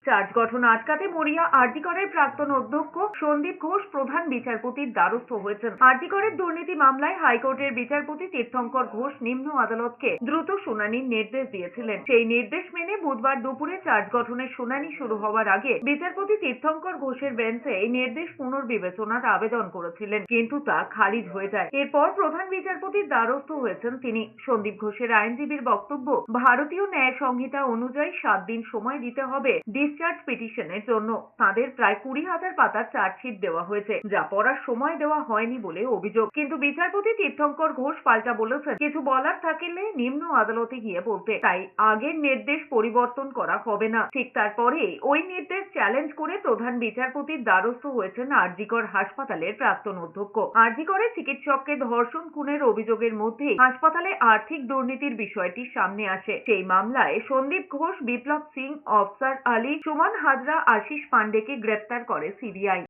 Charge গঠন আটকাতে মরিয়া আরজি করের প্রাক্তন অধ্যক্ষ সন্দীপ ঘোষ প্রধান বিচারপতির দ্বারস্থ হয়েছেন। আরজি করের দুর্নীতি মামলায় হাইকোর্টের বিচারপতি তীর্থঙ্কর ঘোষ নিম্ন আদালতকে দ্রুত শুনানির নির্দেশ দিয়েছিলেন। সেই নির্দেশ মেনে বুধবার দুপুরে চার্জ গঠনের শুনানি শুরু হওয়ার আগে বিচারপতি তীর্থঙ্কর ঘোষের বেঞ্চে এই নির্দেশ পুনর্বিবেচনার আবেদন করেছিলেন, কিন্তু তা খারিজ হয়ে যায়। এরপর প্রধান বিচারপতির দ্বারস্থ হয়েছেন তিনি। সন্দীপ ঘোষের আইনজীবীর বক্তব্য, ভারতীয় ন্যায় সংহিতা অনুযায়ী 7 দিন সময় দিতে হবে ডিসচার্জ পিটিশনের জন্য। তাদের প্রায় 20,000 পাতার চার্জশিট দেওয়া হয়েছে, যা পড়ার সময় দেওয়া হয়নি বলে অভিযোগ। কিন্তু বিচারপতি তীর্থঙ্কর ঘোষ পাল্টা বলেছেন, কিছু বলার থাকলে নিম্ন আদালতে গিয়ে বলতে, তাই আগের নির্দেশ পরিবর্তন করা হবে না। ঠিক তারপরে ওই নির্দেশ চ্যালেঞ্জ করে প্রধান বিচারপতির দ্বারস্থ হয়েছেন আরজি কর হাসপাতালের প্রাক্তন অধ্যক্ষ। আরজি করে চিকিৎসককে ধর্ষণ খুনের অভিযোগের মধ্যে হাসপাতালে আর্থিক দুর্নীতির বিষয়টি সামনে আসে। সেই মামলায় সন্দীপ ঘোষ, বিপ্লব সিং, অফসার আলী, সুমন হাজরা, আশিস পান্ডেকে গ্রেপ্তার করে সিবিআই।